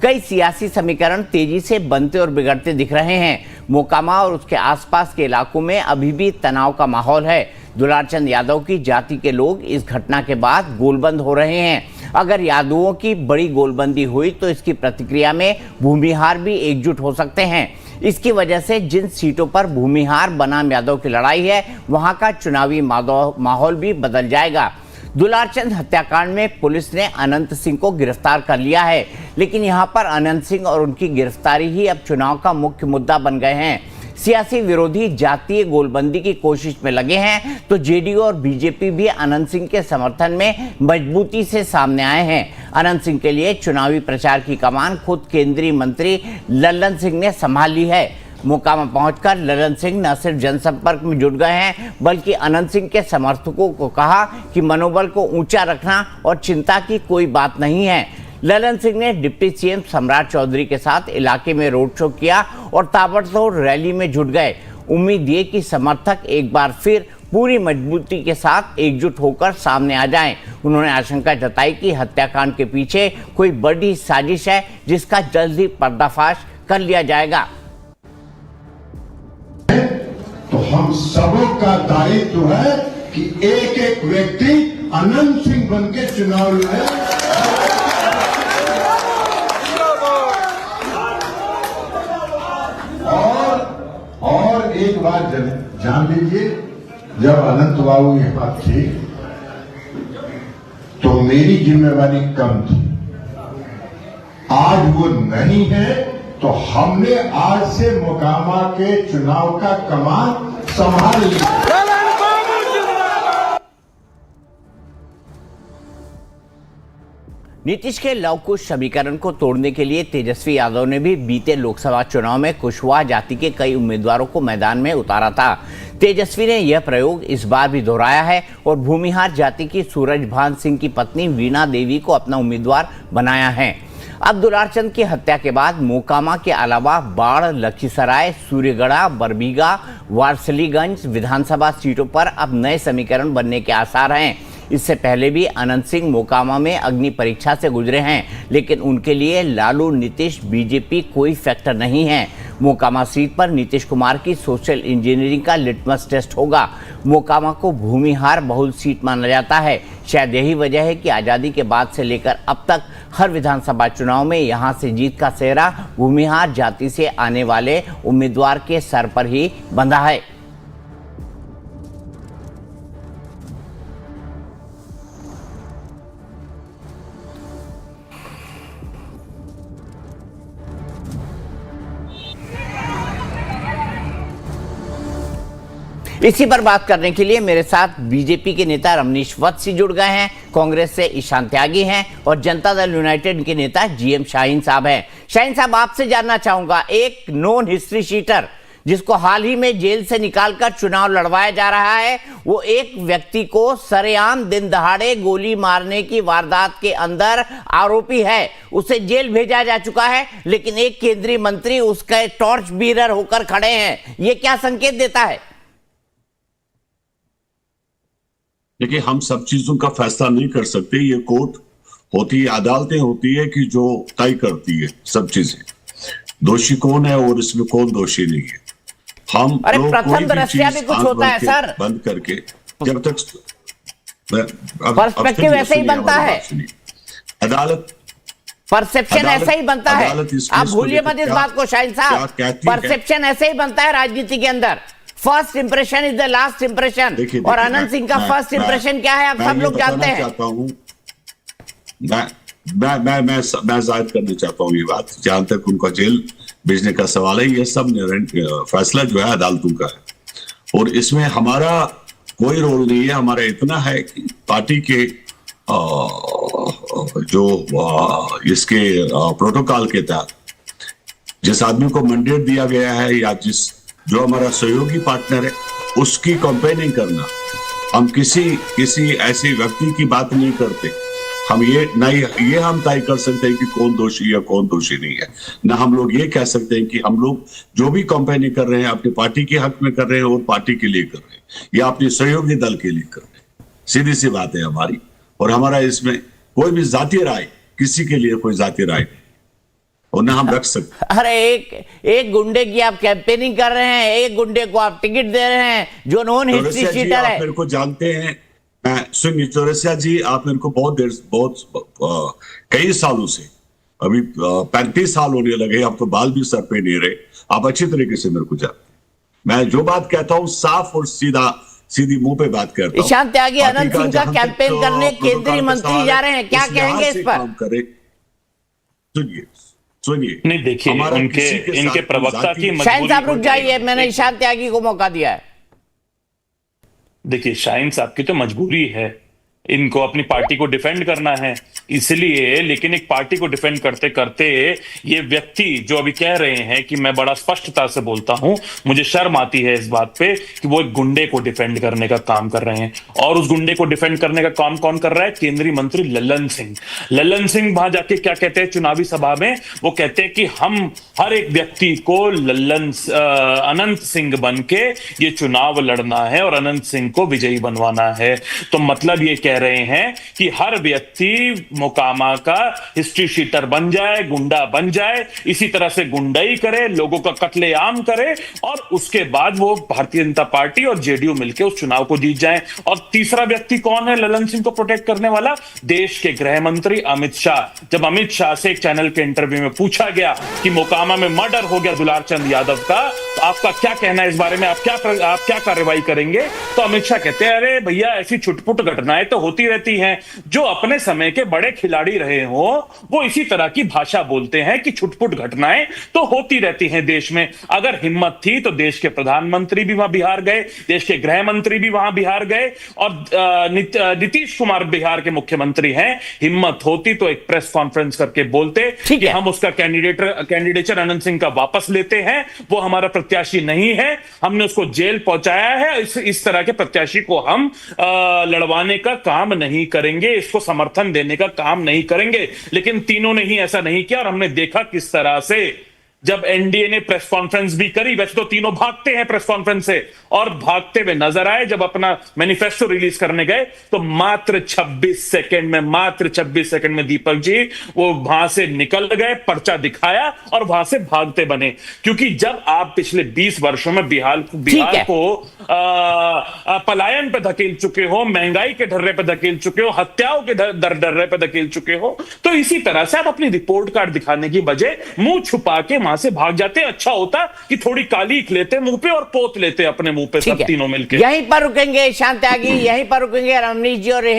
कई सियासी समीकरण तेजी से बनते और बिगड़ते दिख रहे हैं। मोकामा और उसके आसपास के इलाकों में अभी भी तनाव का माहौल है। दुलारचंद यादव की जाति के लोग इस घटना के बाद गोलबंद हो रहे हैं। अगर यादवों की बड़ी गोलबंदी हुई तो इसकी प्रतिक्रिया में भूमिहार भी एकजुट हो सकते हैं। इसकी वजह से जिन सीटों पर भूमिहार बनाम यादव की लड़ाई है, वहां का चुनावी माहौल भी बदल जाएगा। दुलारचंद हत्याकांड में पुलिस ने अनंत सिंह को गिरफ्तार कर लिया है, लेकिन यहां पर अनंत सिंह और उनकी गिरफ्तारी ही अब चुनाव का मुख्य मुद्दा बन गए हैं। सियासी विरोधी जातीय गोलबंदी की कोशिश में लगे हैं तो जेडीयू और बीजेपी भी अनंत सिंह के समर्थन में मजबूती से सामने आए हैं। अनंत सिंह के लिए चुनावी प्रचार की कमान खुद केंद्रीय मंत्री लल्लन सिंह ने संभाल ली है। मोकामा पहुंचकर लल्लन सिंह न सिर्फ जनसंपर्क में जुट गए हैं, बल्कि अनंत सिंह के समर्थकों को कहा कि मनोबल को ऊंचा रखना और चिंता की कोई बात नहीं है। लल्लन सिंह ने डिप्टी सीएम सम्राट चौधरी के साथ इलाके में रोड शो किया और ताबड़तोड़ रैली में जुट गए। उम्मीद ये कि समर्थक एक बार फिर पूरी मजबूती के साथ एकजुट होकर सामने आ जाएं। उन्होंने आशंका जताई कि हत्याकांड के पीछे कोई बड़ी साजिश है, जिसका जल्द ही पर्दाफाश कर लिया जाएगा। तो हम सबों का दायित्व है कि एक एक व्यक्ति अनंत सिंह बन के चुनाव लड़े। और एक बात जान लीजिए, जब अनंत बाबू यहां थे तो मेरी जिम्मेवारी कम थी। आज वो नहीं है तो हमने आज से मोकामा के चुनाव का कमान संभाल लिया। नीतीश के लवकुश समीकरण को तोड़ने के लिए तेजस्वी यादव ने भी बीते लोकसभा चुनाव में कुशवाहा जाति के कई उम्मीदवारों को मैदान में उतारा था। तेजस्वी ने यह प्रयोग इस बार भी दोहराया है और भूमिहार जाति की सूरजभान सिंह की पत्नी वीणा देवी को अपना उम्मीदवार बनाया है। अब दुलारचंद की हत्या के बाद मोकामा के अलावा बाढ़, लखीसराय, सूर्यगढ़ा, बरबीघा, वारसलीगंज विधानसभा सीटों पर अब नए समीकरण बनने के आसार हैं। इससे पहले भी अनंत सिंह मोकामा में अग्नि परीक्षा से गुजरे हैं, लेकिन उनके लिए लालू, नीतीश, बीजेपी कोई फैक्टर नहीं है। मोकामा सीट पर नीतीश कुमार की सोशल इंजीनियरिंग का लिटमस टेस्ट होगा। मोकामा को भूमिहार बहुल सीट माना जाता है। शायद यही वजह है कि आज़ादी के बाद से लेकर अब तक हर विधानसभा चुनाव में यहां से जीत का सेहरा भूमिहार जाति से आने वाले उम्मीदवार के सर पर ही बंधा है। इसी पर बात करने के लिए मेरे साथ बीजेपी के नेता रमनीश वत्सी जुड़ गए हैं, कांग्रेस से ईशान त्यागी हैं और जनता दल यूनाइटेड के नेता जीएम शाहीन साहब हैं। शाहीन साहब, आपसे जानना चाहूंगा, एक नॉन हिस्ट्री शीटर जिसको हाल ही में जेल से निकालकर चुनाव लड़वाया जा रहा है, वो एक व्यक्ति को सरेआम दिन दहाड़े गोली मारने की वारदात के अंदर आरोपी है, उसे जेल भेजा जा चुका है, लेकिन एक केंद्रीय मंत्री उसके टॉर्च बीरर होकर खड़े हैं। ये क्या संकेत देता है? देखिए, हम सब चीजों का फैसला नहीं कर सकते। ये कोर्ट होती है, अदालतें होती है कि जो तय करती है सब चीजें, दोषी कौन है और इसमें कौन दोषी नहीं है। हम प्रथम दृष्टया भी कुछ होता है सर, बंद करके जब तक पर्सपेक्टिव ऐसे ही बनता है, अदालत परसेप्शन ऐसा ही बनता है। आप भूलिए मत इस बात को शाहीन साहब, परसेप्शन ऐसे ही बनता है राजनीति के अंदर। First impression is the last impression, और अनंत सिंह का फर्स्ट इंप्रेशन क्या है आप सब लोग जानते हैं। मैं जाहिर करना चाहता हूँ ये बात, जहां तक उनका जेल भेजने का सवाल है, ये सब फैसला जो है अदालतों का है और इसमें हमारा कोई रोल नहीं है। हमारा इतना है कि पार्टी के जो इसके प्रोटोकॉल के तहत जिस आदमी को मैंडेट दिया गया है या जो हमारा सहयोगी पार्टनर है उसकी कंपेनिंग करना, हम किसी ऐसे व्यक्ति की बात नहीं करते। हम ये हम तय कर सकते हैं कि कौन दोषी है कौन दोषी नहीं है, ना हम लोग ये कह सकते हैं कि हम लोग जो भी कंपेनिंग कर रहे हैं अपनी पार्टी के हक में कर रहे हैं और पार्टी के लिए कर रहे हैं या अपने सहयोगी दल के लिए कर रहे हैं। सीधी सी बात है हमारी, और हमारा इसमें कोई भी जातीय राय, किसी के लिए कोई जातीय राय नहीं। और ना हम रख सकते। अरे एक गुंडे की आप कैंपेनिंग कर रहे हैं, एक गुंडे को आप टिकट दे रहे हैं जो नॉन हिस्ट्री चौरसिया जी, शीटर आप है। मेरे को जानते हैं, मैं सुनिए चौरसिया जी, आप मेरे को बहुत कई सालों से, अभी 35 साल होने लगे, अब तो बाल भी सर पे नहीं रहे, आप अच्छी तरीके से मेरे को जानते हैं। मैं जो बात कहता हूँ साफ और सीधी मुंह पे बात करता हूँ। ईशान त्यागी अनंत सिंह का जहां तक कैंपेन करने केंद्रीय प्रोटोकॉल का मंत्री सवाल जा है, रहे हैं, क्या उस लिहाज कहेंगे इस से पर? काम करें। सुनिए नहीं, देखिए, हमारा उनके किसी के इनके साथ प्रवक्ता जाति की में- शाहीन साहब रुक मजबूरी जाइए, होती है। मैंने ईशान त्यागी को मौका दिया है। देखिए, शाहीन साहब की तो मजबूरी है, इनको अपनी पार्टी को डिफेंड करना है इसलिए, लेकिन एक पार्टी को डिफेंड करते करते ये व्यक्ति जो अभी कह रहे हैं कि मैं बड़ा स्पष्टता से बोलता हूं, मुझे शर्म आती है इस बात पे कि वो एक गुंडे को डिफेंड करने का काम कर रहे हैं। और उस गुंडे को डिफेंड करने का काम कौन कर रहा है? केंद्रीय मंत्री लल्लन सिंह। लल्लन सिंह वहां जाके क्या कहते हैं चुनावी सभा में? वो कहते हैं कि हम हर एक व्यक्ति को अनंत सिंह बन के ये चुनाव लड़ना है और अनंत सिंह को विजयी बनवाना है। तो मतलब ये कह रहे हैं कि हर व्यक्ति मोकामा का हिस्ट्री शीटर बन जाए, गुंडा बन जाए, इसी तरह से गुंडाई करे, लोगों का कत्लेआम करे और उसके बाद वो भारतीय जनता पार्टी और जेडीयू मिलकर उस चुनाव को जीत जाए। और तीसरा व्यक्ति कौन है लल्लन सिंह को प्रोटेक्ट करने वाला? देश के गृह मंत्री अमित शाह। जब अमित शाह से एक चैनल के इंटरव्यू में पूछा गया कि मोकामा में मर्डर हो गया दुलारचंद यादव का, तो आपका क्या कहना है इस बारे में, आप क्या कार्रवाई करेंगे? तो अमित शाह कहते हैं, अरे भैया ऐसी छुटपुट घटनाएं तो होती रहती हैं, जो अपने समय के बड़े खिलाड़ी रहे हो वो इसी तरह की भाषा बोलते हैं कि छुटपुट घटनाएं तो होती रहती हैं देश में। अगर हिम्मत थी तो देश के प्रधानमंत्री भी वहां बिहार गए, देश के गृह मंत्री भी वहां बिहार गए और नीतीश कुमार बिहार के मुख्यमंत्री हैं। हिम्मत होती तो एक प्रेस कॉन्फ्रेंस करके बोलते कि हम उसका कैंडिडेचर अनंत सिंह का वापस लेते हैं, वो हमारा प्रत्याशी नहीं है, हमने उसको जेल पहुंचाया है, इस तरह के प्रत्याशी को हम लड़वाने का काम नहीं करेंगे, इसको समर्थन देने का काम नहीं करेंगे। लेकिन तीनों ने ही ऐसा नहीं किया और हमने देखा किस तरह से जब एनडीए ने प्रेस कॉन्फ्रेंस भी करी, वैसे तो तीनों भागते हैं प्रेस कॉन्फ्रेंस से, और भागते हुए नजर आए जब अपना मैनिफेस्टो रिलीज करने गए तो मात्र 26 सेकंड में दीपक जी वो वहां से निकल गए, पर्चा दिखाया और वहां से भागते बने। क्योंकि जब आप पिछले 20 वर्षों में बिहार को पलायन पे धकेल चुके हो, महंगाई के ढर्रे पे धकेल चुके हो, हत्याओं के ढर्रे पे धकेल चुके हो, तो इसी तरह से आप अपनी रिपोर्ट कार्ड दिखाने की बजाय मुंह छुपा के वहां से भाग जाते। अच्छा होता कि थोड़ी कालीख लेते मुंह पे और पोत लेते अपने मुंह पे सब तीनों मिलकर। यहीं पर रुकेंगे ईशान त्यागी, यहीं पर रुकेंगे रमनीश जी और